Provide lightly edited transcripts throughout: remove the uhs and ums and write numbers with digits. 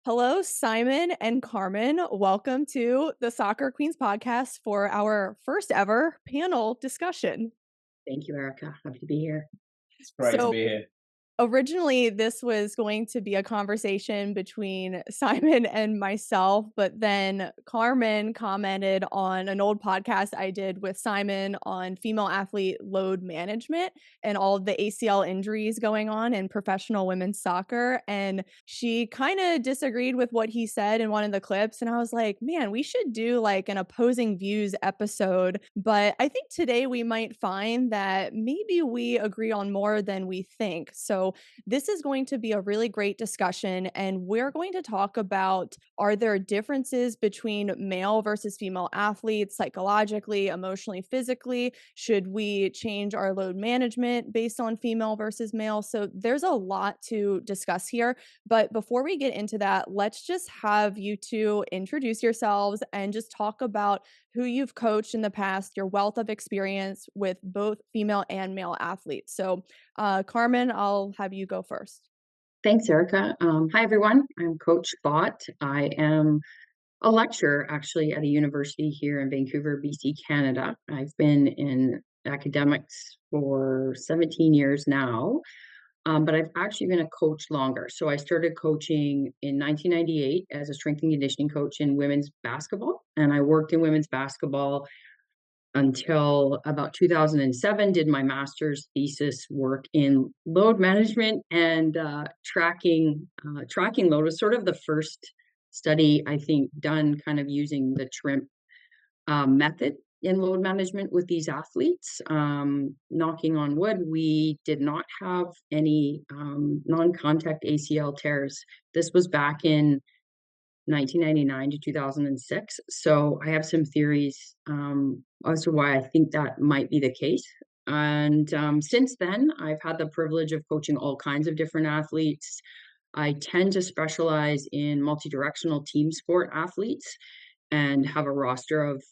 Hello, Simon and Carmen. Welcome to the Soccer Queens podcast for our first ever panel discussion. Thank you, Erica. Happy to be here. It's great to So, be here. originally, this was going to be a conversation between Simon and myself, but then Carmen commented on an old podcast I did with Simon on female athlete load management and all of the ACL injuries going on in professional women's soccer. And she kind of disagreed with what he said in one of the clips. And I was like, man, we should do like an opposing views episode. But I think today we might find that maybe we agree on more than we think. So this is going to be a really great discussion, and we're going to talk about, are there differences between male versus female athletes psychologically, emotionally, physically? Should we change our load management based on female versus male? So there's a lot to discuss here. But before we get into that, let's just have you two introduce yourselves and just talk about who you've coached in the past, your wealth of experience with both female and male athletes. So Carmen, I'll have you go first. Thanks, Erica. Hi, everyone. I'm Coach Bott. I am a lecturer actually at a university here in Vancouver, BC, Canada. I've been in academics for 17 years now, but I've actually been a coach longer. So I started coaching in 1998 as a strength and conditioning coach in women's basketball, and I worked in women's basketball until about 2007. Did my master's thesis work in load management and tracking load was sort of the first study I think done kind of using the TRIMP method in load management with these athletes. Knocking on wood, we did not have any non-contact ACL tears. This was back in 1999 to 2006. So I have some theories as to why I think that might be the case. And since then, I've had the privilege of coaching all kinds of different athletes. I tend to specialize in multi-directional team sport athletes and have a roster of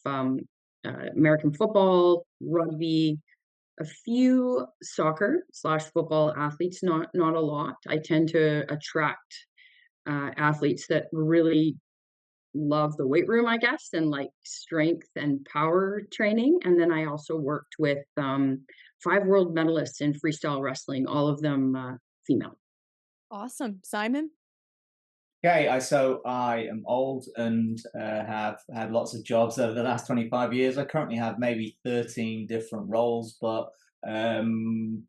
American football, rugby, a few soccer slash football athletes, not a lot. I tend to attract athletes that really love the weight room, I guess, and like strength and power training. And then I also worked with 5 world medalists in freestyle wrestling, all of them female. Awesome. Simon? Okay, so I am old and have had lots of jobs over the last 25 years. I currently have maybe 13 different roles, but um,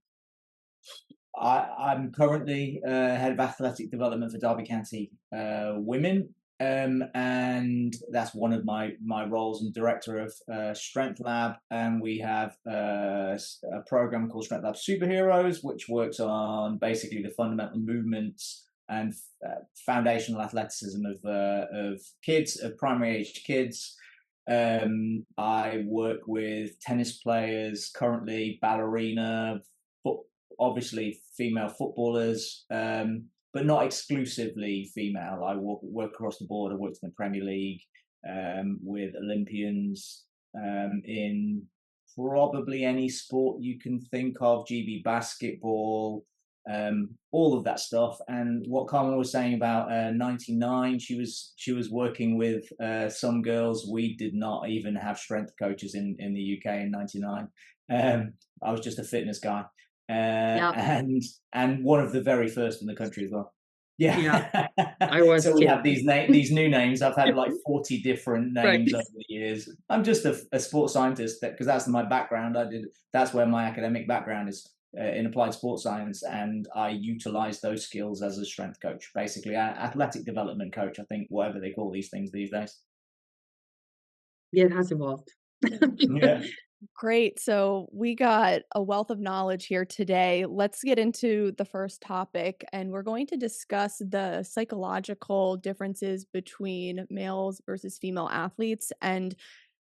I'm currently head of athletic development for Derby County Women, and that's one of my roles, and director of Strength Lab. And we have a program called Strength Lab Superheroes, which works on basically the fundamental movements and foundational athleticism of kids, of primary aged kids. I work with tennis players currently, ballerina, obviously female footballers, but not exclusively female. I work across the board. I worked in the Premier League with Olympians in probably any sport you can think of, GB basketball, all of that stuff. And what Carmen was saying about 99, she was working with some girls. We did not even have strength coaches in the UK in 99. I was just a fitness guy. Yeah, And one of the very first in the country as well. Yeah, I was so we too. have these new names. I've had like 40 different Right. names over the years. I'm just a sports scientist because that's my background. That's where my academic background is, in applied sports science, and I utilize those skills as a strength coach, basically athletic development coach. I think whatever they call these things these days. Yeah, it has evolved. Yeah. Great. So we got a wealth of knowledge here today. Let's get into the first topic, and we're going to discuss the psychological differences between males versus female athletes. And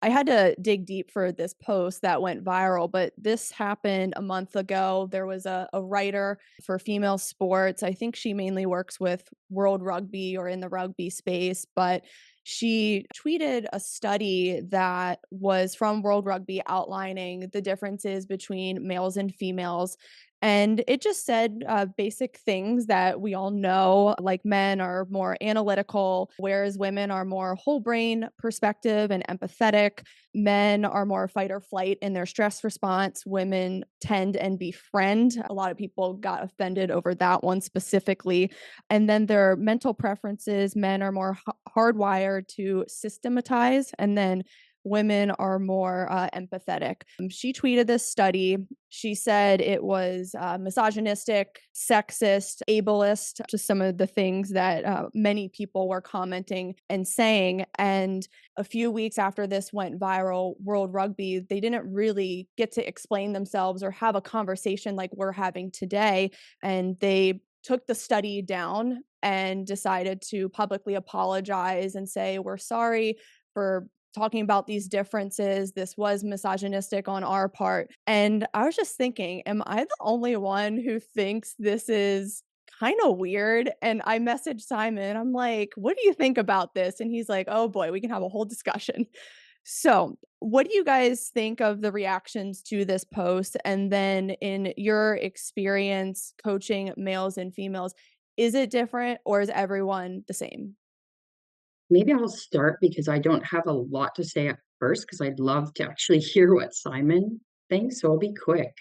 I had to dig deep for this post that went viral, but this happened a month ago. There was a writer for female sports. I think she mainly works with World Rugby or in the rugby space, but she tweeted a study that was from World Rugby outlining the differences between males and females. And it just said basic things that we all know, like men are more analytical, whereas women are more whole brain perspective and empathetic. Men are more fight or flight in their stress response. Women tend and befriend. A lot of people got offended over that one specifically. And then their mental preferences, men are more hardwired to systematize. And then women are more empathetic. She tweeted this study. She said it was misogynistic, sexist, ableist, just some of the things that many people were commenting and saying. And a few weeks after this went viral, World Rugby, they didn't really get to explain themselves or have a conversation like we're having today. And they took the study down and decided to publicly apologize and say, we're sorry for talking about these differences. This was misogynistic on our part. And I was just thinking, am I the only one who thinks this is kind of weird? And I messaged Simon, I'm like, what do you think about this? And he's like, oh boy, we can have a whole discussion. So, what do you guys think of the reactions to this post? And then, in your experience coaching males and females, is it different or is everyone the same? Maybe I'll start because I don't have a lot to say at first because I'd love to actually hear what Simon thinks, so I'll be quick.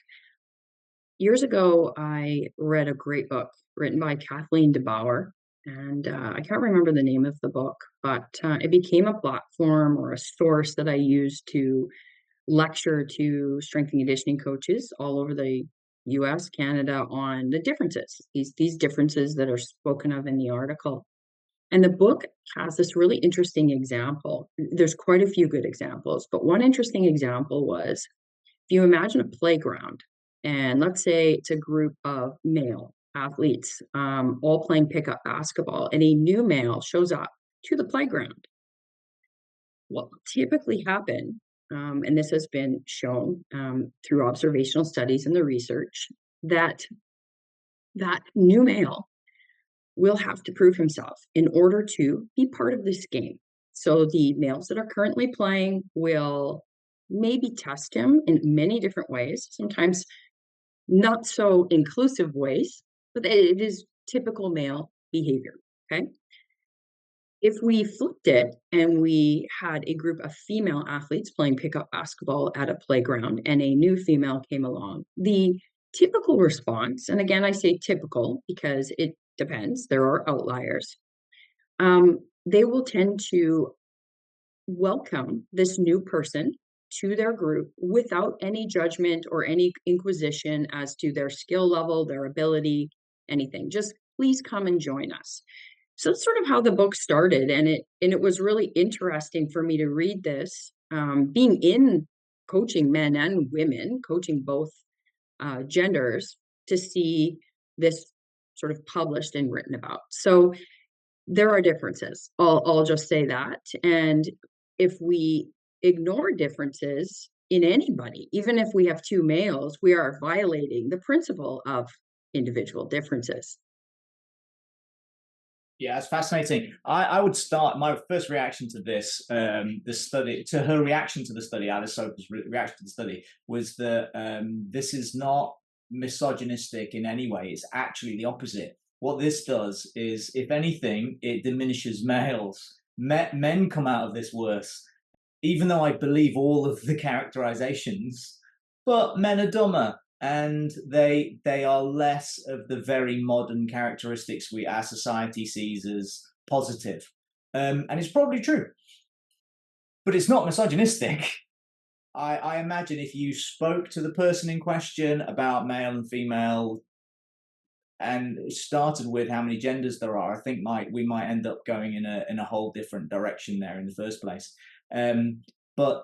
Years ago, I read a great book written by Kathleen DeBauer, and I can't remember the name of the book, but it became a platform or a source that I used to lecture to strength and conditioning coaches all over the US, Canada on the differences, these differences that are spoken of in the article. And the book has this really interesting example. There's quite a few good examples, but one interesting example was if you imagine a playground, and let's say it's a group of male athletes all playing pickup basketball, and a new male shows up to the playground. What will typically happen, and this has been shown through observational studies and the research, that that new male will have to prove himself in order to be part of this game. So the males that are currently playing will maybe test him in many different ways, sometimes not so inclusive ways, but it is typical male behavior. Okay. If we flipped it and we had a group of female athletes playing pickup basketball at a playground and a new female came along, the typical response, and again, I say typical because it depends, there are outliers, they will tend to welcome this new person to their group without any judgment or any inquisition as to their skill level, their ability, anything. Just please come and join us. So that's sort of how the book started, and it was really interesting for me to read this, being in coaching men and women, coaching both genders, to see this sort of published and written about. So there are differences. I'll just say that, and if we ignore differences in anybody, even if we have two males, we are violating the principle of individual differences. Yeah, it's fascinating. I would start my first reaction to the study, to her reaction to the study, Alice Soper's reaction to the study, was that this is not misogynistic in any way. It's actually the opposite. What this does is, if anything, it diminishes males. Men come out of this worse, even though I believe all of the characterizations, but men are dumber and they are less of the very modern characteristics our society sees as positive. And it's probably true, but it's not misogynistic. I imagine if you spoke to the person in question about male and female and started with how many genders there are, I think we might end up going in a whole different direction there in the first place. But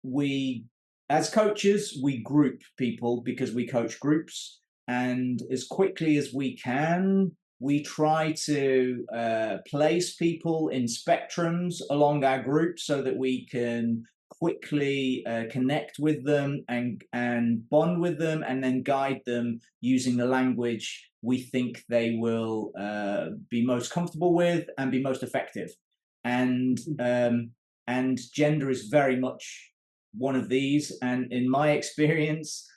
we, as coaches, we group people because we coach groups, and as quickly as we can, we try to place people in spectrums along our group so that we can quickly connect with them and bond with them, and then guide them using the language we think they will be most comfortable with and be most effective. And gender is very much one of these. And in my experience,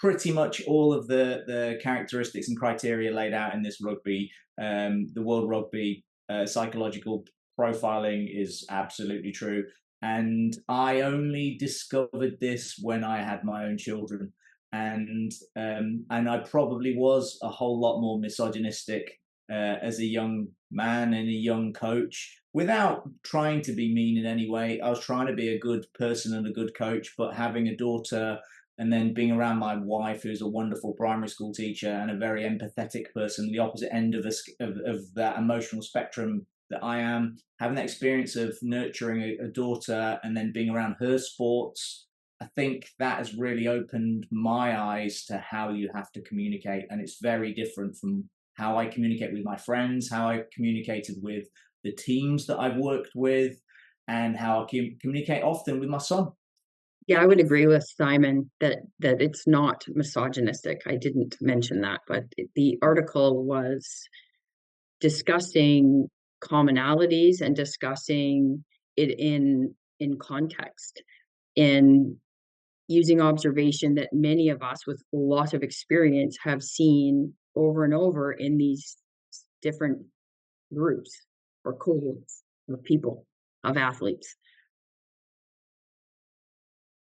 pretty much all of the characteristics and criteria laid out in this rugby, the World Rugby psychological profiling is absolutely true. And I only discovered this when I had my own children, and I probably was a whole lot more misogynistic as a young man and a young coach, without trying to be mean in any way. I was trying to be a good person and a good coach, but having a daughter and then being around my wife, who's a wonderful primary school teacher and a very empathetic person, the opposite end of that emotional spectrum that I am, having that experience of nurturing a daughter and then being around her sports, I think that has really opened my eyes to how you have to communicate. And it's very different from how I communicate with my friends, how I communicated with the teams that I've worked with, and how I communicate often with my son. Yeah, I would agree with Simon that it's not misogynistic. I didn't mention that, but the article was discussing commonalities and discussing it in context, and using observation that many of us with a lot of experience have seen over and over in these different groups or cohorts of people, of athletes.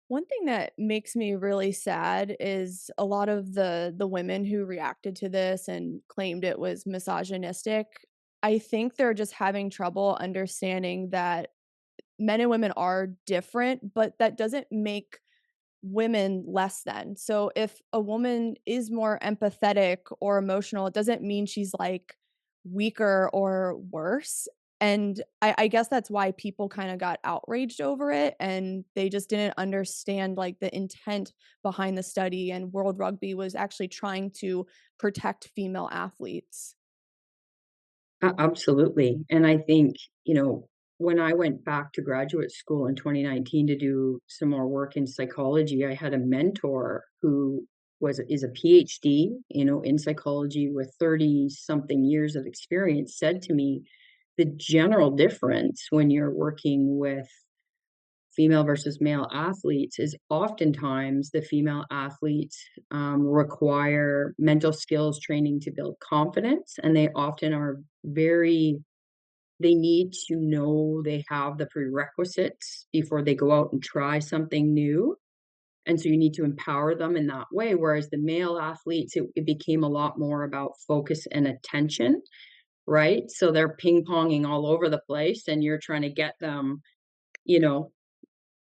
One thing that makes me really sad is a lot of the women who reacted to this and claimed it was misogynistic. I think they're just having trouble understanding that men and women are different, but that doesn't make women less than. So if a woman is more empathetic or emotional, it doesn't mean she's like weaker or worse. And I guess that's why people kind of got outraged over it and they just didn't understand like the intent behind the study. And World Rugby was actually trying to protect female athletes. Absolutely. And I think, when I went back to graduate school in 2019 to do some more work in psychology, I had a mentor who is a PhD, in psychology with 30 something years of experience, said to me, the general difference when you're working with female versus male athletes is oftentimes the female athletes require mental skills training to build confidence, and they often are they need to know they have the prerequisites before they go out and try something new. And so you need to empower them in that way. Whereas the male athletes, it became a lot more about focus and attention, right? So they're ping ponging all over the place, and you're trying to get them, you know,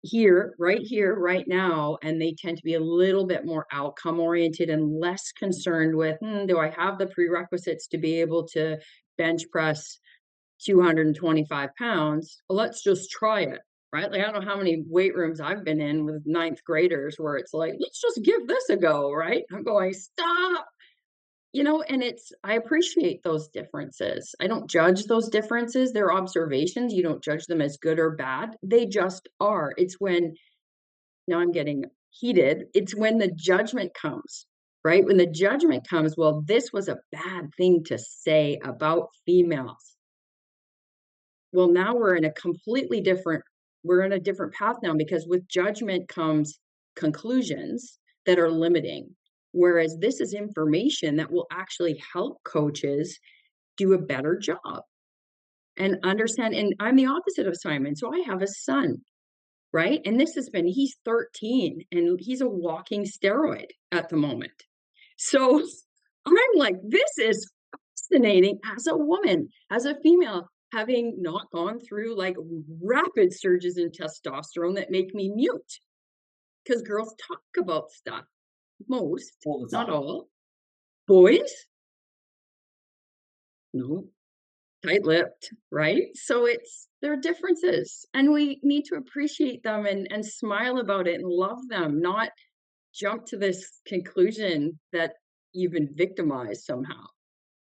here, right now. And they tend to be a little bit more outcome oriented and less concerned with, do I have the prerequisites to be able to bench press 225 pounds? Well, let's just try it, right? Like, I don't know how many weight rooms I've been in with ninth graders where it's like, let's just give this a go, right? I'm going, stop. And I appreciate those differences. I don't judge those differences. They're observations. You don't judge them as good or bad. They just are. It's when, now I'm getting heated, it's when the judgment comes, right? When the judgment comes, well, this was a bad thing to say about females. Well, now we're in a different path now, because with judgment comes conclusions that are limiting. Whereas this is information that will actually help coaches do a better job and understand. And I'm the opposite of Simon. So I have a son, right? And he's 13 and he's a walking steroid at the moment. So I'm like, this is fascinating as a woman, as a female, having not gone through like rapid surges in testosterone that make me mute. Because girls talk about stuff. Most, All the not time. all. Boys, no, tight-lipped, right? So there are differences, and we need to appreciate them and smile about it and love them, not jump to this conclusion that you've been victimized somehow.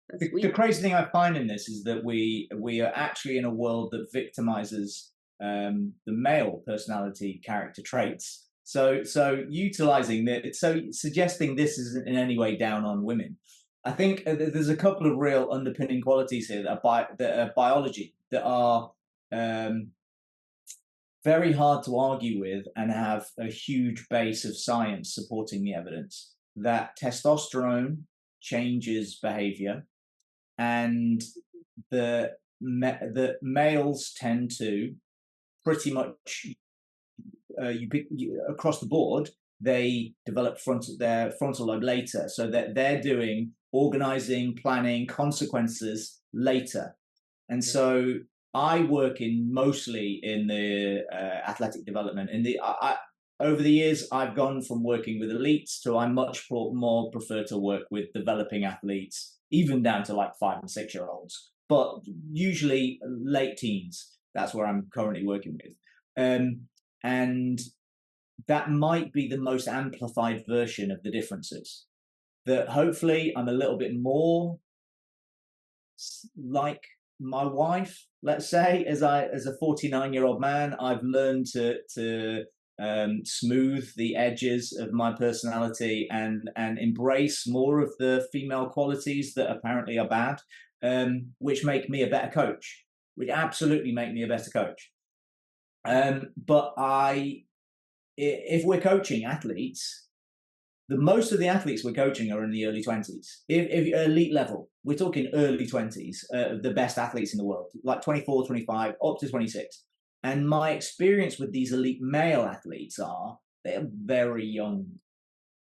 That's The weak. crazy thing I find in this is that we are actually in a world that victimizes the male personality character traits. So utilizing that, so suggesting this isn't in any way down on women. I think there's a couple of real underpinning qualities here that are biology, that are very hard to argue with and have a huge base of science supporting the evidence. that testosterone changes behavior, and the males tend to pretty much across the board, they develop their frontal lobe later, so that they're doing organizing, planning, consequences later. And so I work mostly in the athletic development. Over the years, I've gone from working with elites to I much more prefer to work with developing athletes, even down to like 5 and 6 year olds, but usually late teens. That's where I'm currently working with. And that might be the most amplified version of the differences. That hopefully I'm a little bit more like my wife, let's say, as a 49-year-old man. I've learned to smooth the edges of my personality and embrace more of the female qualities that apparently are bad, which make me a better coach, which absolutely make me a better coach. But if we're coaching athletes, most of the athletes we're coaching are in the early 20s. If elite level, we're talking early 20s, the best athletes in the world, like 24, 25, up to 26. And my experience with these elite male athletes they're very young.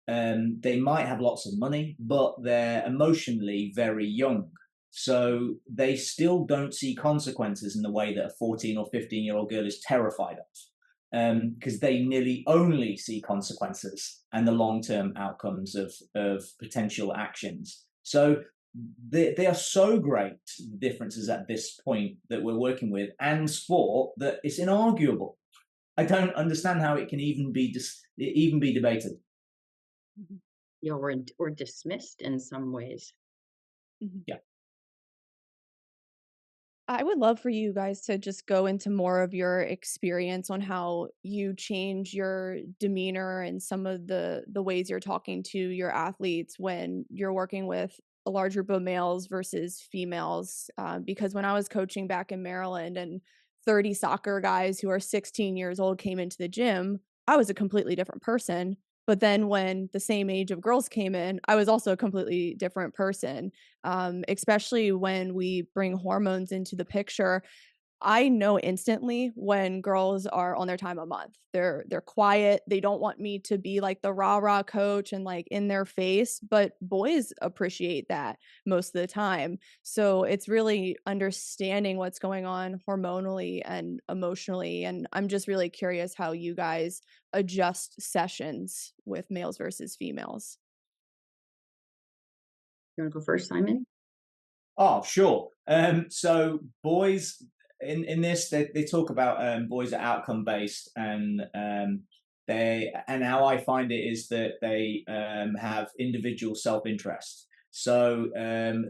They might have lots of money, but they're emotionally very young. So they still don't see consequences in the way that a 14 or 15-year-old girl is terrified of, because they nearly only see consequences and the long-term outcomes of potential actions. So they are so great, the differences at this point that we're working with, and sport, that it's inarguable. I don't understand how it can even be debated. Or dismissed in some ways. Yeah. I would love for you guys to just go into more of your experience on how you change your demeanor and some of the ways you're talking to your athletes when you're working with a large group of males versus females. Because when I was coaching back in Maryland and 30 soccer guys who are 16 years old came into the gym, I was a completely different person. But then when the same age of girls came in, I was also a completely different person. Especially when we bring hormones into the picture. I know instantly when girls are on their time of month. They're quiet. They don't want me to be like the rah-rah coach and like in their face, but boys appreciate that most of the time. So it's really understanding what's going on hormonally and emotionally. And I'm just really curious how you guys adjust sessions with males versus females. You want to go first, Simon? Oh, sure. So boys in this, they talk about boys are outcome based, and how I find it is that they have individual self interest. So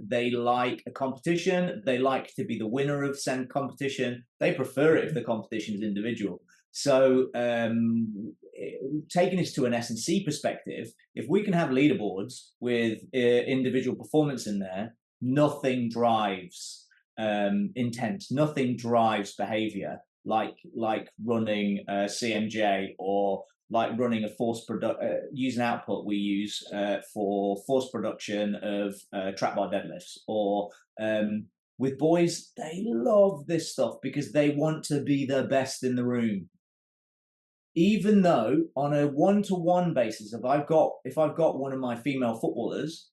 they like a competition. They like to be the winner of said competition. They prefer it if the competition is individual. So taking this to an S&C perspective, if we can have leaderboards with individual performance in there, nothing drives intent, nothing drives behavior like running a CMJ, or like running a use an output we use for force production of trap bar deadlifts, or with boys, they love this stuff because they want to be the best in the room. Even though on a one-to-one basis, if I've got one of my female footballers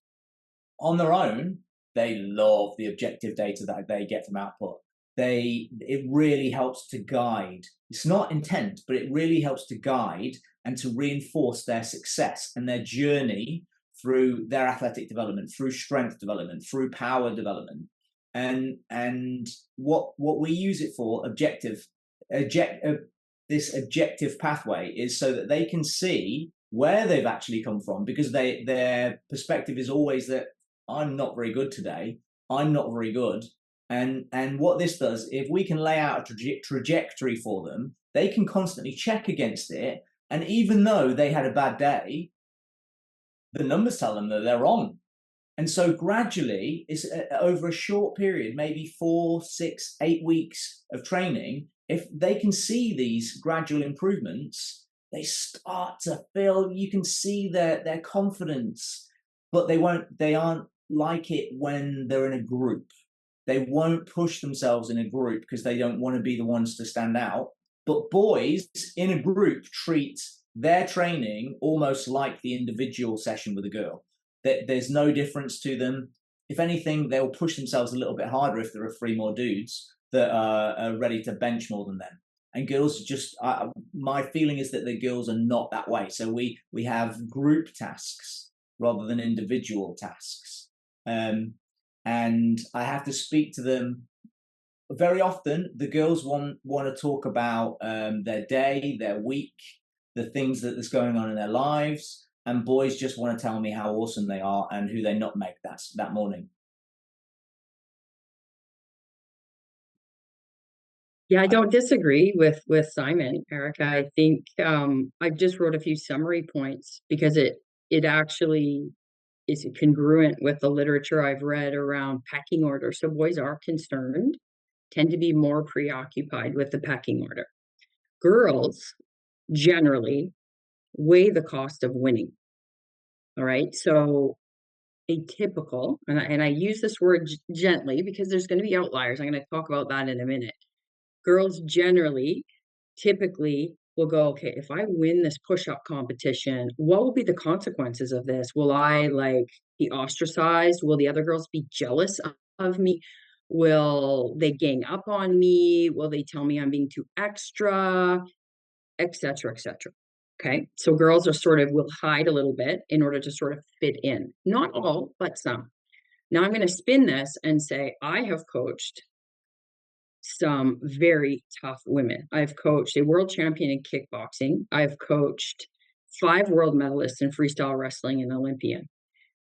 on their own, they love the objective data that they get from output. It really helps to guide. It's not intent, but it really helps to guide and to reinforce their success and their journey through their athletic development, through strength development, through power development. And what we use it for, this objective pathway, is so that they can see where they've actually come from, because their perspective is always that I'm not very good today. I'm not very good. And what this does, if we can lay out a trajectory for them, they can constantly check against it. And even though they had a bad day, the numbers tell them that they're on. And so gradually, it's over a short period, maybe 4, 6, 8 weeks of training, if they can see these gradual improvements, they start to feel, you can see their confidence, but they aren't like it when they're in a group. They won't push themselves in a group because they don't want to be the ones to stand out. But boys in a group treat their training almost like the individual session with a girl. There's no difference to them. If anything, they'll push themselves a little bit harder if there are three more dudes that are ready to bench more than them. And girls just, my feeling is that the girls are not that way. So we have group tasks rather than individual tasks. And I have to speak to them very often. The girls want to talk about their day, their week, the things that's going on in their lives, and boys just want to tell me how awesome they are and who they nutmeg that morning. Yeah, I don't disagree with Simon, Erica. I think I just wrote a few summary points because it actually is congruent with the literature I've read around pecking order. So boys are concerned, tend to be more preoccupied with the pecking order. Girls generally weigh the cost of winning. All right. So atypical, and I use this word gently because there's going to be outliers. I'm going to talk about that in a minute. Girls generally, typically will go, okay, if I win this push-up competition, what will be the consequences of this? Will I like be ostracized? Will the other girls be jealous of me? Will they gang up on me? Will they tell me I'm being too extra, et cetera, et cetera? Okay, so girls are sort of will hide a little bit in order to sort of fit in. Not all, but some. Now I'm going to spin this and say I have coached some very tough women. I've coached a world champion in kickboxing. I've coached 5 world medalists in freestyle wrestling and Olympian.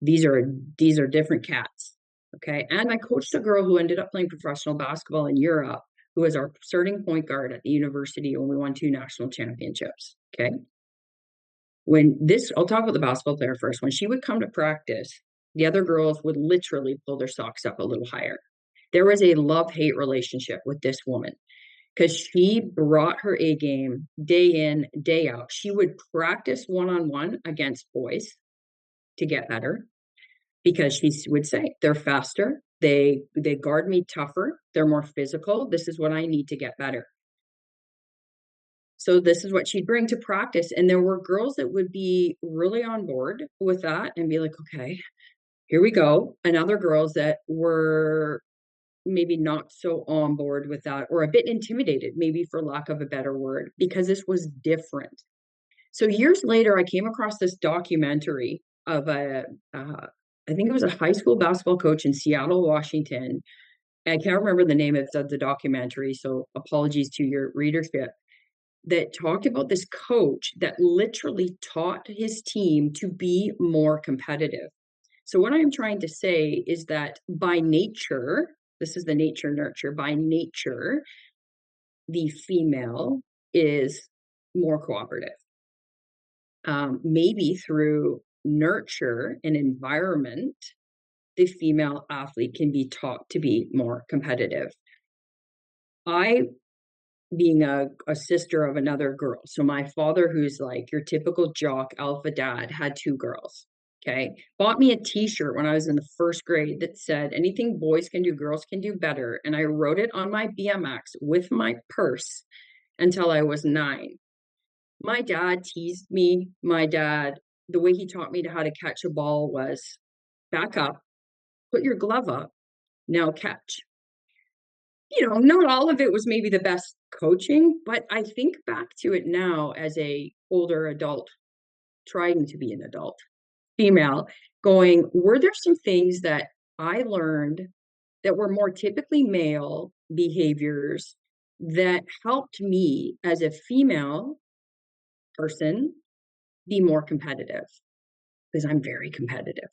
These are different cats. Okay. And I coached a girl who ended up playing professional basketball in Europe, who was our starting point guard at the university when we won 2 national championships. Okay. I'll talk about the basketball player first. When she would come to practice, the other girls would literally pull their socks up a little higher. There was a love-hate relationship with this woman because she brought her A game day in, day out. She would practice one-on-one against boys to get better because she would say, they're faster, they guard me tougher, they're more physical. This is what I need to get better. So this is what she'd bring to practice. And there were girls that would be really on board with that and be like, okay, here we go. And other girls that were maybe not so on board with that or a bit intimidated, maybe for lack of a better word, because this was different. So years later, I came across this documentary of I think it was a high school basketball coach in Seattle, Washington. I can't remember the name of the documentary, so apologies to your readership, that talked about this coach that literally taught his team to be more competitive. So what I'm trying to say is that by nature, this is the nature nurture, by nature, the female is more cooperative. Maybe through nurture and environment, the female athlete can be taught to be more competitive. I, being a sister of another girl, so my father, who's like your typical jock alpha dad, had 2 girls. Okay. Bought me a t-shirt when I was in the 1st grade that said, anything boys can do, girls can do better. And I rode it on my BMX with my purse until I was 9. My dad teased me. My dad, the way he taught me how to catch a ball was back up, put your glove up, now catch. Not all of it was maybe the best coaching, but I think back to it now as a older adult, trying to be an adult female, going, were there some things that I learned that were more typically male behaviors that helped me as a female person be more competitive? Because I'm very competitive.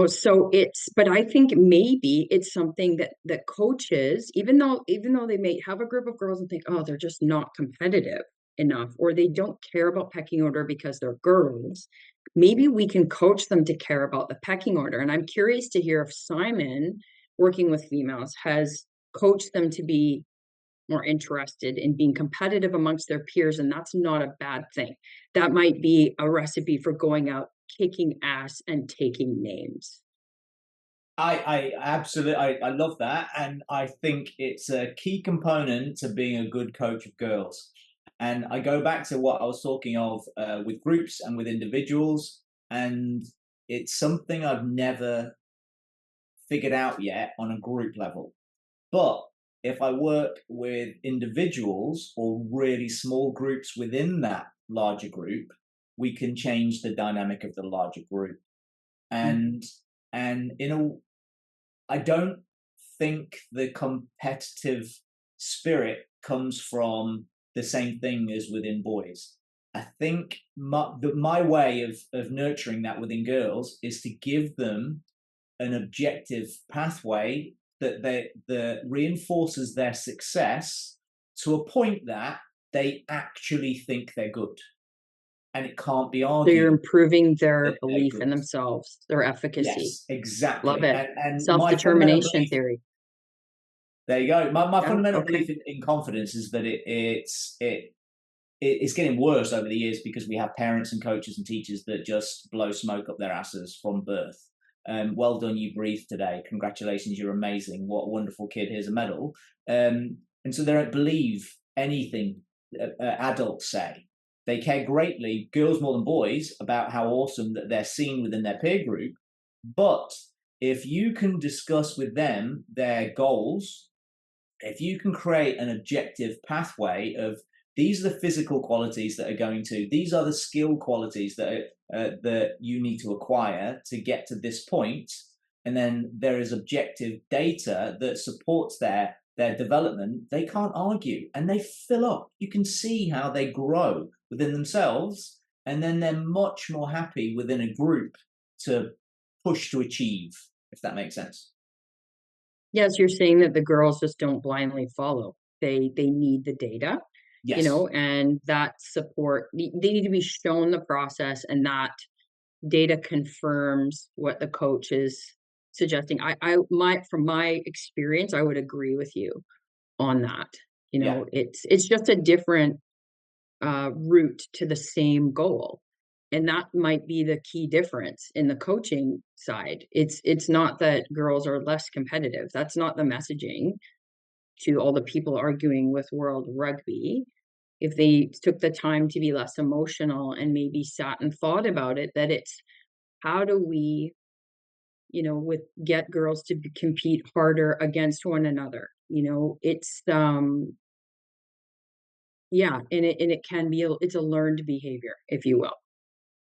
So but I think maybe it's something that coaches, even though they may have a group of girls and think, oh, they're just not competitive enough, or they don't care about pecking order because they're girls, maybe we can coach them to care about the pecking order. And I'm curious to hear if Simon, working with females, has coached them to be more interested in being competitive amongst their peers, and that's not a bad thing. That might be a recipe for going out, kicking ass, and taking names. I absolutely I love that, and I think it's a key component to being a good coach of girls. And I go back to what I was talking of with groups and with individuals, and it's something I've never figured out yet on a group level. But if I work with individuals or really small groups within that larger group, we can change the dynamic of the larger group. Mm. And I don't think the competitive spirit comes from the same thing as within boys. I think my way of nurturing that within girls is to give them an objective pathway that reinforces their success to a point that they actually think they're good, and it can't be So you're argued improving their that they're belief in good. themselves, their efficacy. Yes, Love exactly. it. And my fundamental Self-determination belief, theory. there you go. My Yeah, fundamental okay. belief in confidence is that it's getting worse over the years because we have parents and coaches and teachers that just blow smoke up their asses from birth. Well done, you breathed today. Congratulations, you're amazing. What a wonderful kid. Here's a medal. And so they don't believe anything adults say. They care greatly, girls more than boys, about how awesome that they're seen within their peer group. But if you can discuss with them their goals, if you can create an objective pathway of these are the physical qualities that are going to, these are the skill qualities that you need to acquire to get to this point, and then there is objective data that supports their development, they can't argue and they fill up. You can see how they grow within themselves, and then they're much more happy within a group to push to achieve, if that makes sense. Yes, you're saying that the girls just don't blindly follow. They need the data, Yes. and that support they need to be shown the process, and that data confirms what the coach is suggesting. From my experience, I would agree with you on that. Yeah. It's just a different route to the same goal. And that might be the key difference in the coaching side. It's not that girls are less competitive. That's not the messaging to all the people arguing with World Rugby. If they took the time to be less emotional and maybe sat and thought about it, that it's how do we, with get girls to compete harder against one another. It's yeah, and it can be it's a learned behavior, if you will.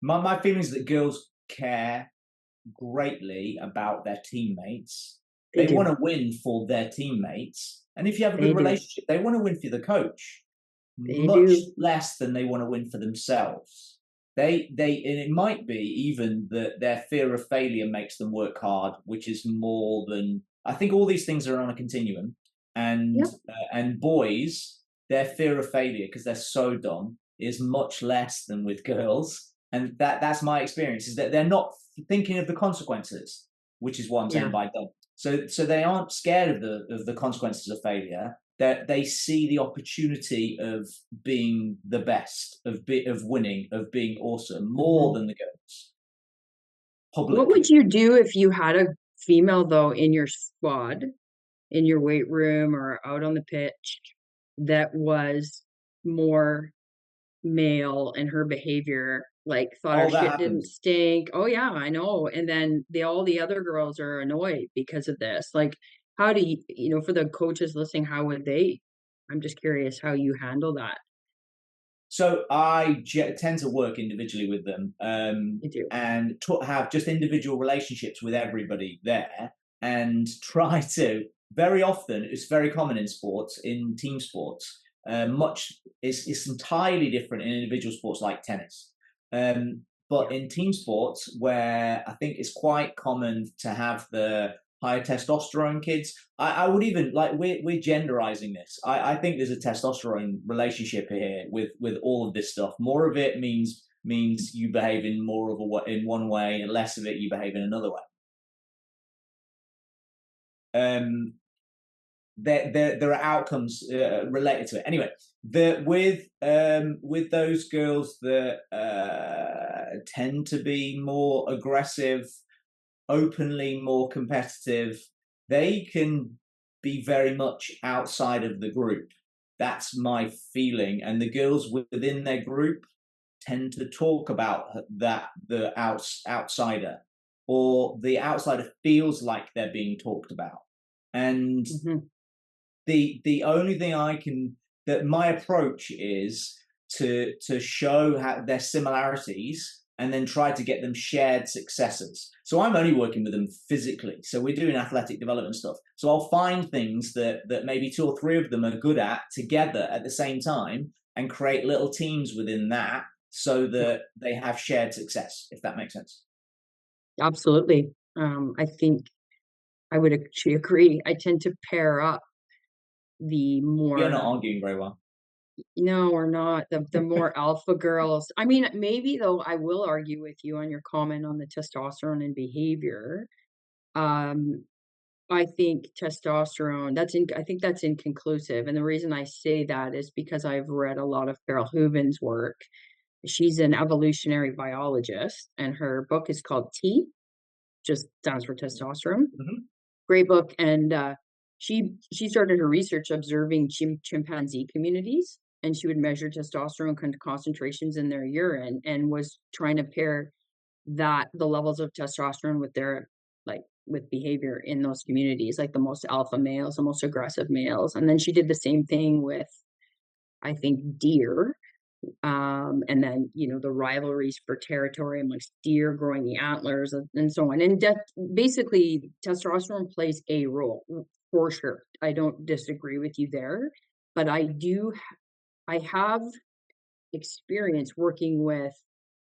My feeling is that girls care greatly about their teammates. They They want do. to win for their teammates. And if you have a They good do. relationship, they want to win for the coach They much do. less than they want to win for themselves. And it might be even that their fear of failure makes them work hard, which is more than, I think all these things are on a continuum. And Yep. and boys, their fear of failure, because they're so dumb, is much less than with girls. And that's my experience, is that they're not thinking of the consequences, which is what I'm saying Yeah. by dumb. So they aren't scared of the consequences of failure. That they see the opportunity of being the best, of winning, of being awesome more Mhm. than the girls What would publicly. you do if you had a female, though, in your squad, in your weight room or out on the pitch that was more male and her behavior, like, thought her All that shit didn't happens. stink? "Oh, yeah, I know," and then all the other girls are annoyed because of this. Like, how do for the coaches listening, how would they I'm just curious how you handle that. So I tend to work individually with them, You do. and have just individual relationships with everybody there, and try to. Very often, it's very common in sports, in team sports. Much it's entirely different in individual sports like tennis. But Yeah. in team sports, where I think it's quite common to have the higher testosterone kids, I would even like we're genderizing this. I think there's a testosterone relationship here with all of this stuff. More of it means you behave in more of in one way, and less of it you behave in another way. Um, there are outcomes related to it. Anyway, with those girls that tend to be more aggressive, openly more competitive, they can be very much outside of the group. That's my feeling. And the girls within their group tend to talk about that, the outsider, or the outsider feels like they're being talked about. And the only thing that my approach is to show how their similarities and then try to get them shared successes. So I'm only working with them physically. So we're doing athletic development stuff. So I'll find things that maybe 2 or 3 of them are good at together at the same time, and create little teams within that so that they have shared success, if that makes sense. Absolutely. I think I would actually agree. I tend to pair up the You're not more, arguing very well. no, or not, the more alpha girls. I mean, maybe though, I will argue with you on your comment on the testosterone and behavior. Um, I think testosterone, I think that's inconclusive. And the reason I say that is because I've read a lot of Carol Hooven's work. She's an evolutionary biologist, and her book is called T, just stands for testosterone. Mhm. Great book. And she started her research observing chimpanzee communities, and she would measure testosterone concentrations in their urine, and was trying to pair the levels of testosterone with their, like, with behavior in those communities, like the most alpha males, the most aggressive males. And then she did the same thing with, I think, deer. And then, the rivalries for territory amongst deer, growing the antlers, and so on. And basically, testosterone plays a role for sure. I don't disagree with you there, but I have experience working with,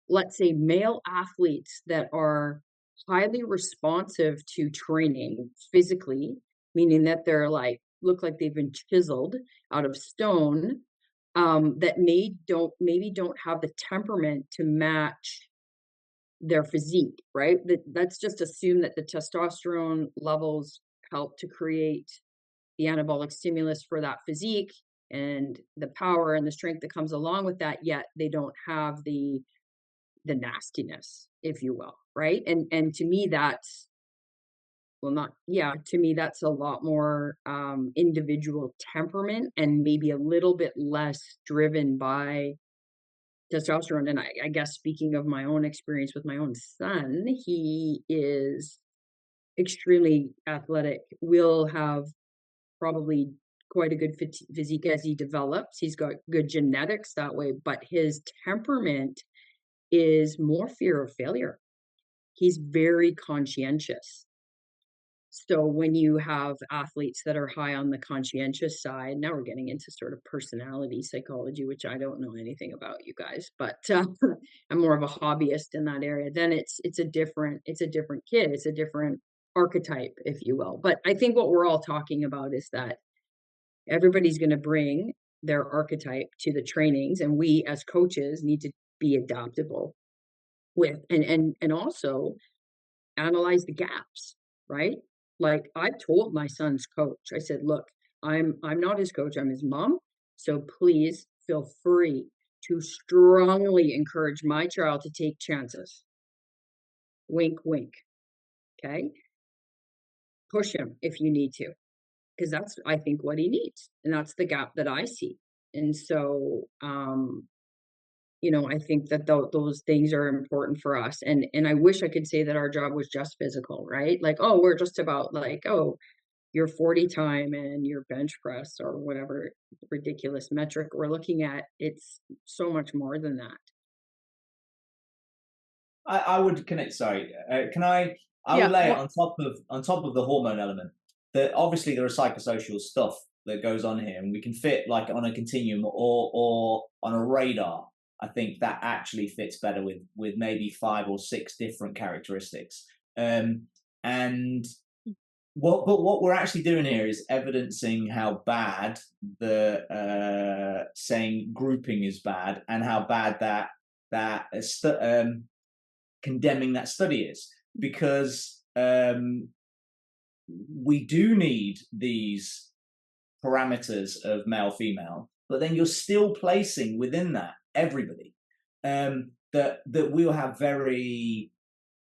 let's say, male athletes that are highly responsive to training physically, meaning that they're like, look like they've been chiseled out of stone, that maybe don't have the temperament to match their physique, right? Let's just assume that the testosterone levels help to create the anabolic stimulus for that physique and the power and the strength that comes along with that, yet they don't have the nastiness, if you will, right? And to me, that's, well, not, yeah, to me, that's a lot more individual temperament, and maybe a little bit less driven by testosterone. And I guess, speaking of my own experience with my own son, he is extremely athletic, will have probably quite a good physique as he develops. He's got good genetics that way, but his temperament is more fear of failure. He's very conscientious. So when you have athletes that are high on the conscientious side, now we're getting into sort of personality psychology, which I don't know anything about, you guys, but I'm more of a hobbyist in that area. Then it's a different kid. It's a different archetype, if you will. But I think what we're all talking about is that everybody's going to bring their archetype to the trainings, and we as coaches need to be adaptable with, and also analyze the gaps, right? Like, I've told my son's coach, I said, look, I'm not his coach, I'm his mom. So please feel free to strongly encourage my child to take chances. Wink, wink. Okay. Push him if you need to, because that's, I think, what he needs. And that's the gap that I see. And so, I think that those things are important for us. And I wish I could say that our job was just physical, right? Like, oh, we're just about, like, oh, your 40 time and your bench press or whatever ridiculous metric we're looking at. It's so much more than that. I would connect. Sorry, can I? I would Yeah. lay it Well, on top of the hormone element. That obviously there are psychosocial stuff that goes on here, and we can fit like on a continuum or on a radar. I think that actually fits better with maybe 5 or 6 different characteristics. And what we're actually doing here is evidencing how bad the saying grouping is bad, and how bad condemning that study is, because we do need these parameters of male female, but then you're still placing within that everybody. That we'll have very,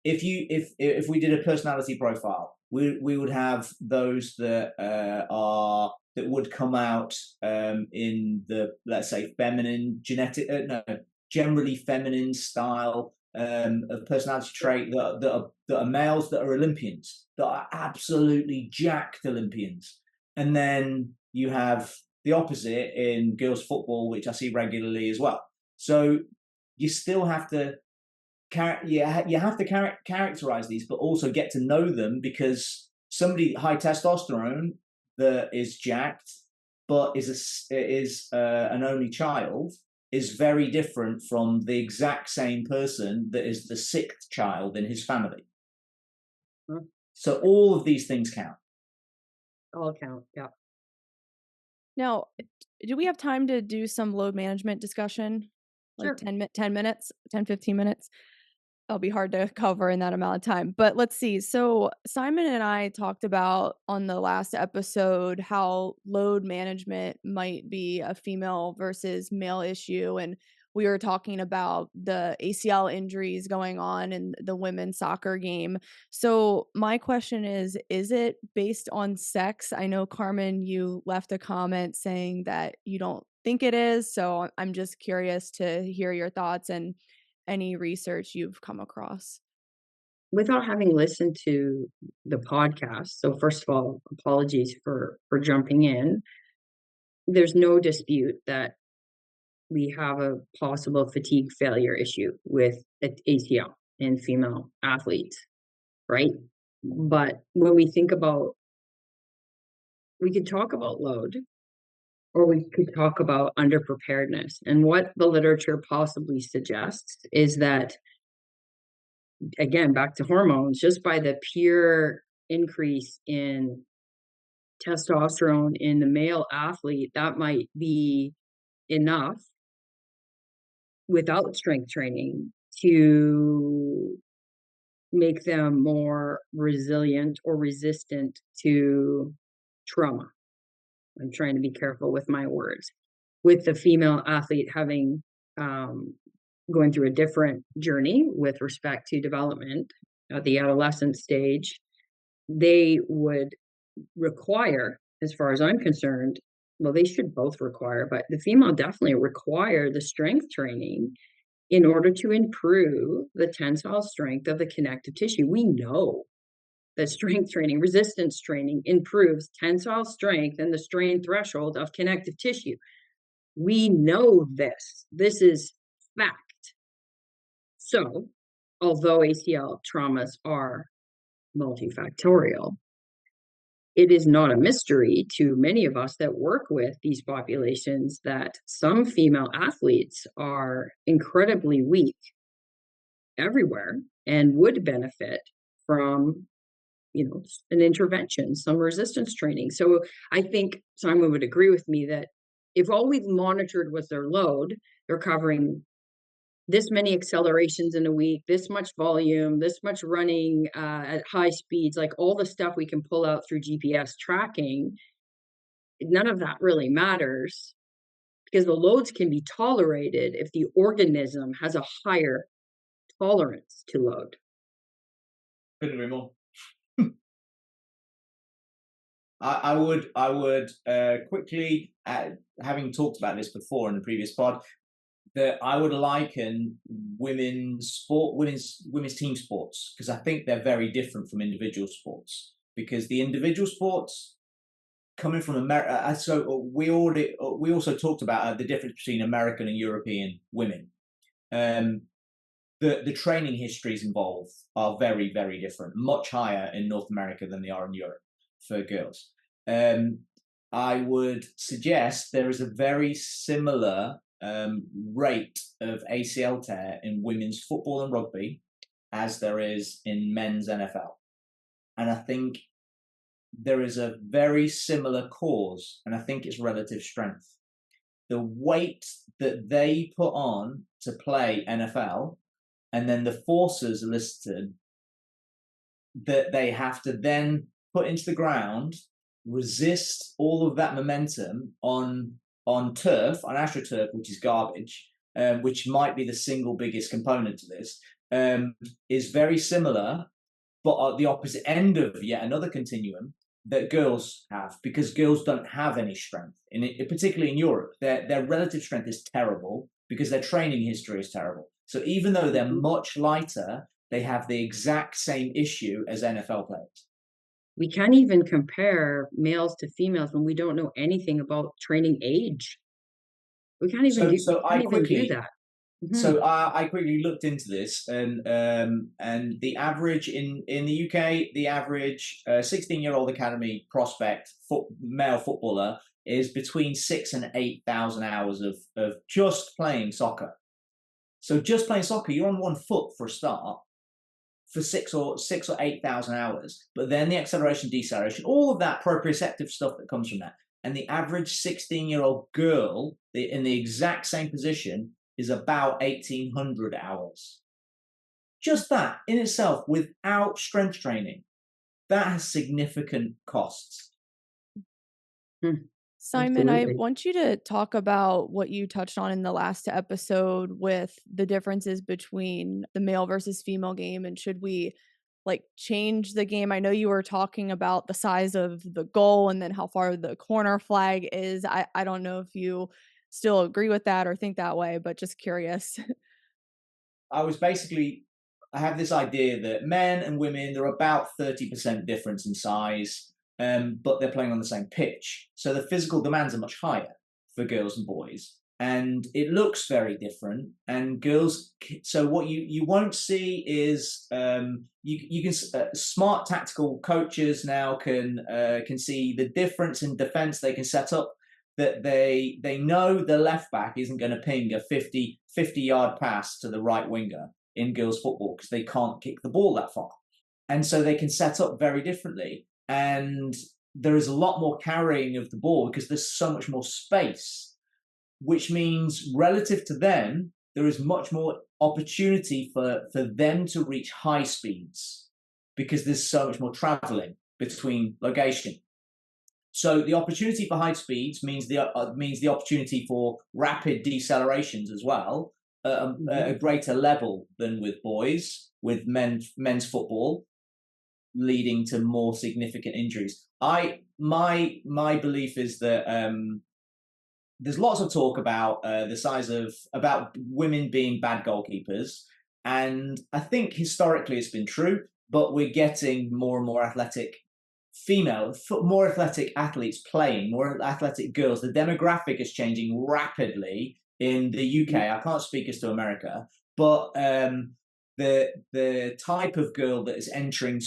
if we did a personality profile, we would have those that that would come out in the, let's say, feminine genetic, generally feminine style of personality trait, that are males, that are Olympians, that are absolutely jacked Olympians. And then you have the opposite in girls football, which I see regularly as well. So you still have to characterize these, but also get to know them, because somebody high testosterone that is jacked but is an only child is very different from the exact same person that is the sixth child in his family. So all of these things count. All count, yeah. Now, do we have time to do some load management discussion? Like Sure. 10 minutes, 10, 15 minutes? That'll be hard to cover in that amount of time. But let's see. So Simon and I talked about on the last episode how load management might be a female versus male issue. And we were talking about the ACL injuries going on in the women's soccer game. So my question is it based on sex? I know, Carmen, you left a comment saying that you don't think it is. So I'm just curious to hear your thoughts and any research you've come across. Without having listened to the podcast, so first of all, apologies for jumping in. There's no dispute that we have a possible fatigue failure issue with ACL in female athletes, right? But when we think about, we could talk about load, or we could talk about underpreparedness. And what the literature possibly suggests is that, again, back to hormones, just by the pure increase in testosterone in the male athlete, that might be enough without strength training to make them more resilient or resistant to trauma. I'm trying to be careful with my words. With the female athlete having going through a different journey with respect to development at the adolescent stage, they would require, as far as I'm concerned, well, they should both require, but the female definitely require the strength training in order to improve the tensile strength of the connective tissue. We know that strength training, resistance training, improves tensile strength and the strain threshold of connective tissue. We know this. This is fact. So, although ACL traumas are multifactorial, it is not a mystery to many of us that work with these populations that some female athletes are incredibly weak everywhere and would benefit from, an intervention, some resistance training. So I think Simon would agree with me that if all we've monitored was their load, they're covering this many accelerations in a week, this much volume, this much running at high speeds, like all the stuff we can pull out through GPS tracking, none of that really matters, because the loads can be tolerated if the organism has a higher tolerance to load. Couldn't agree more. I would quickly, having talked about this before in the previous pod, that I would liken women's team sports, because I think they're very different from individual sports. Because the individual sports, coming from America, so we also talked about the difference between American and European women. The training histories involved are very, very different, much higher in North America than they are in Europe for girls. I would suggest there is a very similar rate of ACL tear in women's football and rugby as there is in men's NFL. And I think there is a very similar cause, and I think it's relative strength. The weight that they put on to play NFL, and then the forces listed that they have to then put into the ground resist all of that momentum on turf, on AstroTurf, which is garbage, which might be the single biggest component to this, is very similar, but at the opposite end of yet another continuum that girls have, because girls don't have any strength in it, particularly in Europe. Their relative strength is terrible because their training history is terrible. So even though they're much lighter, they have the exact same issue as NFL players. We can't even compare males to females when we don't know anything about training age. We can't even do that. So I quickly looked into this, and the average in the UK, the average 16-year-old academy prospect male footballer is between 6,000 and 8,000 hours of just playing soccer. So just playing soccer, you're on one foot for a start for 6,000 or 8,000 hours. But then the acceleration, deceleration, all of that proprioceptive stuff that comes from that, and the average 16-year-old girl in the exact same position is about 1,800 hours. Just that in itself, without strength training, that has significant costs. Simon, I want you to talk about what you touched on in the last episode with the differences between the male versus female game, and should we like change the game? I know you were talking about the size of the goal and then how far the corner flag is. I don't know if you still agree with that or think that way, but just curious. I have this idea that men and women, they're about 30% difference in size, but they're playing on the same pitch. So the physical demands are much higher for girls and boys. And it looks very different. And girls, so what you won't see is you can smart tactical coaches now can see the difference in defense they can set up. That they know the left back isn't going to ping a 50-yard pass to the right winger in girls football because they can't kick the ball that far. And so they can set up very differently. And there is a lot more carrying of the ball because there's so much more space, which means relative to them, there is much more opportunity for them to reach high speeds because there's so much more traveling between location. So the opportunity for high speeds means the opportunity for rapid decelerations as well, a greater level than with boys, with men's football, leading to more significant injuries. My belief is that there's lots of talk about about women being bad goalkeepers, and I think historically it's been true, but we're getting more and more more athletic athletes playing, more athletic girls. The demographic is changing rapidly in the UK. I can't speak as to America, but the type of girl that is entering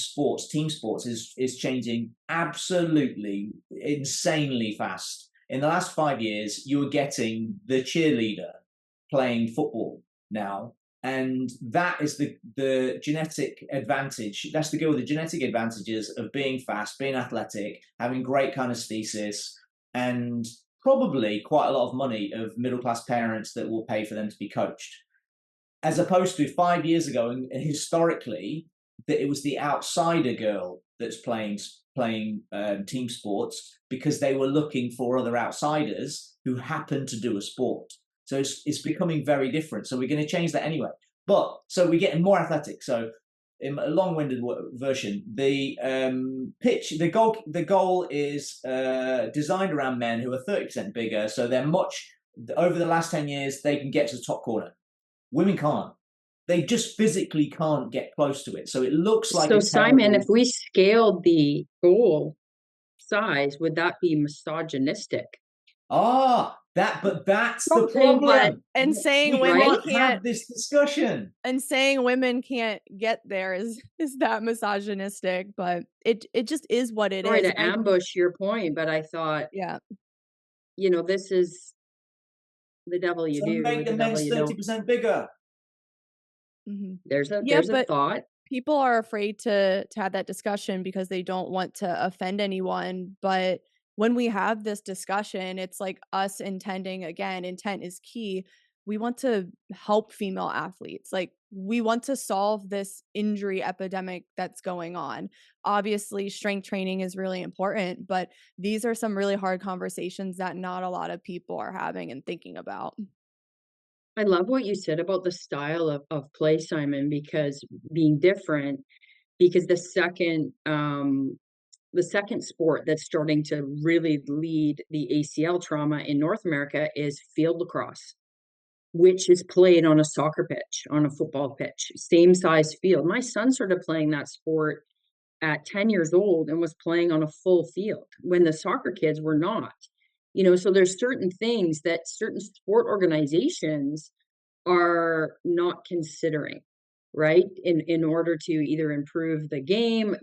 team sports is changing absolutely insanely fast. In the last 5 years, you were getting the cheerleader playing football now. And that is the genetic advantage. That's the girl with the genetic advantages of being fast, being athletic, having great kinesthesis, and probably quite a lot of money of middle-class parents that will pay for them to be coached. As opposed to 5 years ago, and historically, that it was the outsider girl that's playing team sports because they were looking for other outsiders who happen to do a sport. So it's becoming very different. So we're going to change that anyway. But so we're getting more athletic. So in a long-winded version, the goal is designed around men who are 30% bigger. So they're over the last 10 years, they can get to the top corner. Women can't. They just physically can't get close to it. So it looks like. So Simon, if we scaled the goal size, would that be misogynistic? But that's the problem. And saying women can't have this discussion. And saying women can't get there is that misogynistic, but it just is what it is. Sorry to ambush your point, but I thought, this is the devil you do. Make the men's 30% bigger. Mm-hmm. There's a thought. People are afraid to have that discussion because they don't want to offend anyone, but when we have this discussion, it's like us intent is key. we want to help female athletes. Like, we want to solve this injury epidemic that's going on. Obviously, strength training is really important, but these are some really hard conversations that not a lot of people are having and thinking about. I love what you said about the style of play, Simon, because being different, because the second sport that's starting to really lead the ACL trauma in North America is field lacrosse, which is played on a soccer pitch, on a football pitch, same size field. My son started playing that sport at 10 years old and was playing on a full field when the soccer kids were not. So there's certain things that certain sport organizations are not considering, right? In order to either improve the game,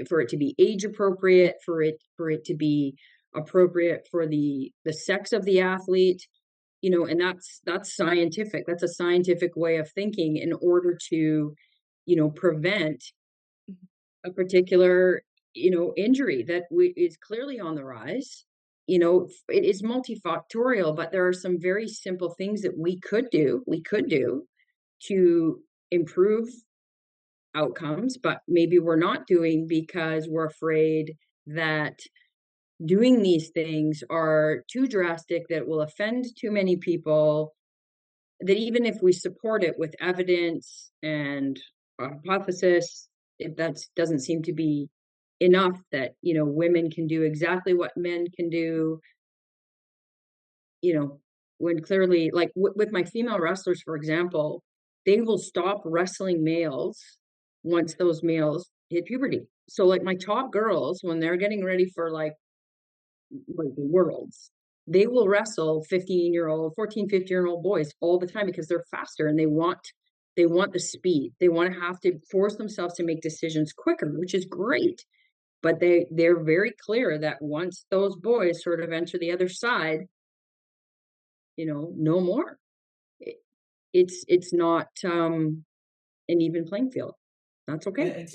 for it to be age appropriate, for it to be appropriate for the sex of the athlete, and that's scientific. That's a scientific way of thinking in order to, prevent a particular, injury that is clearly on the rise. It is multifactorial, but there are some very simple things that we could do to improve outcomes, but maybe we're not doing because we're afraid that doing these things are too drastic, that will offend too many people, that even if we support it with evidence and a hypothesis, if that doesn't seem to be enough, that women can do exactly what men can do, when clearly, like with my female wrestlers, for example, they will stop wrestling males once those males hit puberty. So like my top girls, when they're getting ready for like the worlds, they will wrestle 15-year-old, 14, 15-year-old boys all the time because they're faster and they want the speed. They want to have to force themselves to make decisions quicker, which is great. But they're very clear that once those boys sort of enter the other side, no more. It, it's not an even playing field. That's okay.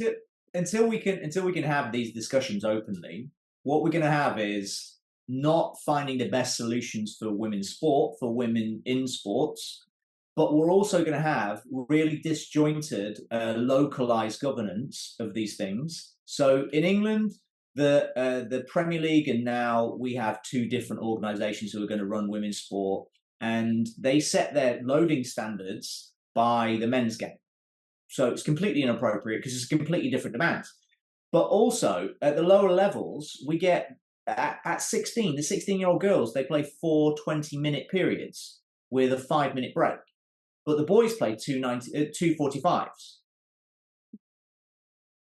Until we can have these discussions openly, what we're going to have is not finding the best solutions for women's sport, for women in sports, but we're also going to have really disjointed, localized governance of these things. So in England, the Premier League, and now we have two different organisations who are going to run women's sport, and they set their loading standards by the men's game. So it's completely inappropriate because it's a completely different demand. But also at the lower levels, we get at 16, the 16-year-old girls, they play 4 20-minute periods with a 5-minute break. But the boys play 2:45s.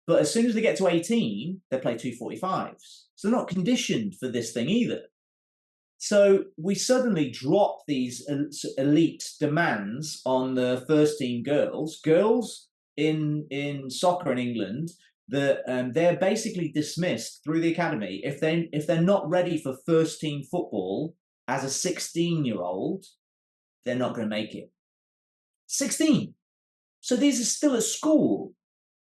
But as soon as they get to 18, they play 2:45s. So they're not conditioned for this thing either. So we suddenly drop these elite demands on the first team girls. Girls in soccer in England, they're basically dismissed through the academy if they're not ready for first team football as a 16-year-old, they're not going to make it. 16. So these are still at school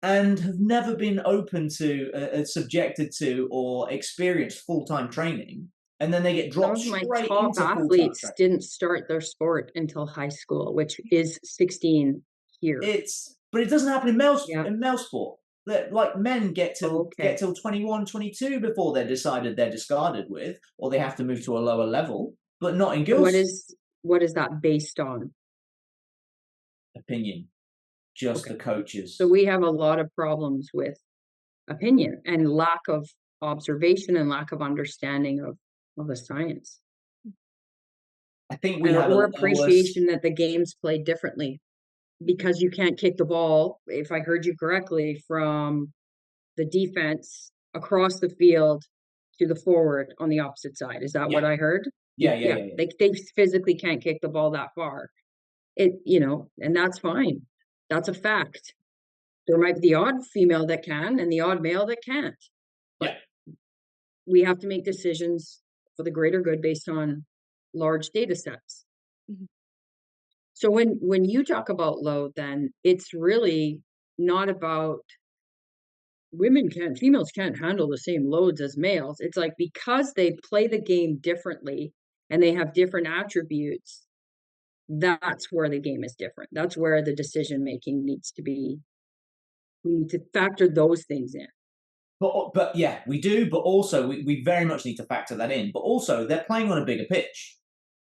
and have never been open to, subjected to, or experienced full-time training. And then they get Some dropped of my straight top into full-time athletes training. didn't start their sport until high school, which is 16 here. But it doesn't happen in male sport. Like men get till 21, 22 before they're decided they're discarded with, or they have to move to a lower level. But not in girls. What is that based on? Opinion. Just the coaches. So we have a lot of problems with opinion and lack of observation and lack of understanding of the science. I think we have or appreciation that the game's played differently, because you can't kick the ball, if I heard you correctly, from the defense across the field to the forward on the opposite side. Is that what I heard? Yeah. They physically can't kick the ball that far. And that's fine. That's a fact. There might be the odd female that can and the odd male that can't. But we have to make decisions for the greater good based on large data sets. Mm-hmm. So when you talk about load, then it's really not about females can't handle the same loads as males. It's like, because they play the game differently and they have different attributes, that's where the game is different. That's where the decision making needs to be. We need to factor those things in. But yeah, we do. But also, we very much need to factor that in. But also, they're playing on a bigger pitch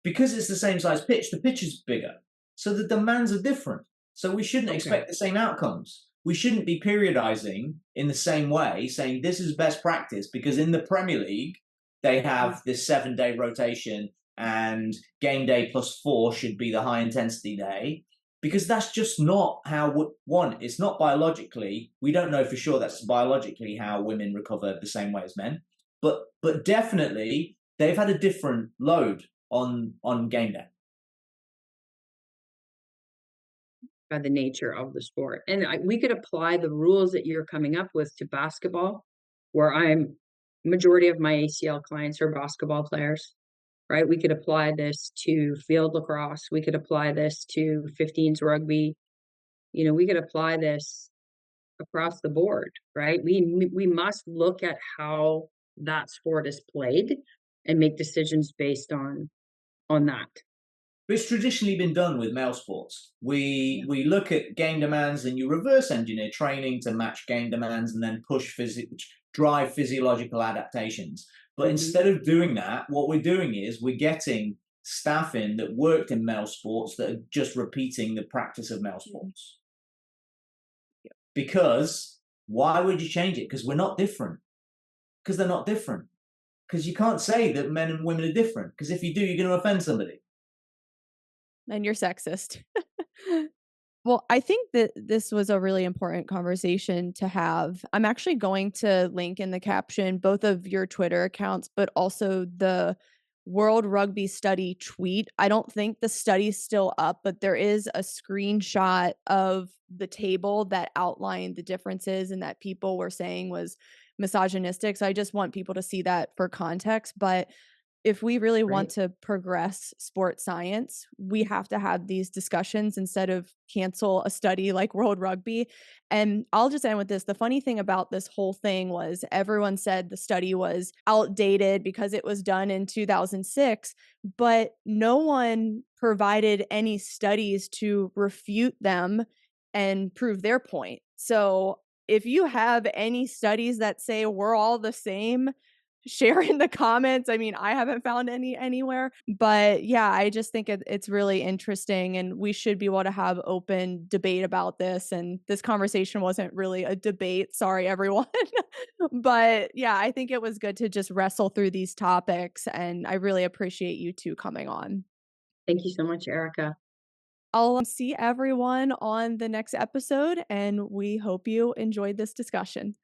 because it's the same size pitch. The pitch is bigger, so the demands are different. So we shouldn't Okay. expect the same outcomes. We shouldn't be periodizing in the same way, saying this is best practice because in the Premier League they have this 7-day rotation and game day plus 4 should be the high intensity day because that's just not how one, it's not biologically, we don't know for sure that's biologically how women recover the same way as men, but definitely they've had a different load on game day. By the nature of the sport. And we could apply the rules that you're coming up with to basketball, where majority of my ACL clients are basketball players, right? We could apply this to field lacrosse. We could apply this to 15s rugby. We could apply this across the board, right? We must look at how that sport is played and make decisions based on that. But it's traditionally been done with male sports. We look at game demands and you reverse engineer training to match game demands and then drive physiological adaptations. But instead of doing that, what we're doing is we're getting staff in that worked in male sports that are just repeating the practice of male sports. Because why would you change it? Because we're not different. Because they're not different. Because you can't say that men and women are different. Because if you do, you're going to offend somebody. And you're sexist. Well, I think that this was a really important conversation to have. I'm actually going to link in the caption both of your Twitter accounts, but also the World Rugby Study tweet. I don't think the study's still up, but there is a screenshot of the table that outlined the differences and that people were saying was misogynistic. So I just want people to see that for context. But if we really want Right. to progress sports science, we have to have these discussions instead of cancel a study like World Rugby. And I'll just end with this. The funny thing about this whole thing was everyone said the study was outdated because it was done in 2006, but no one provided any studies to refute them and prove their point. So if you have any studies that say we're all the same, share in the comments. I mean, I haven't found any anywhere, but yeah, I just think it's really interesting and we should be able to have open debate about this. And this conversation wasn't really a debate. Sorry, everyone. But yeah, I think it was good to just wrestle through these topics. And I really appreciate you two coming on. Thank you so much, Erica. I'll see everyone on the next episode, and we hope you enjoyed this discussion.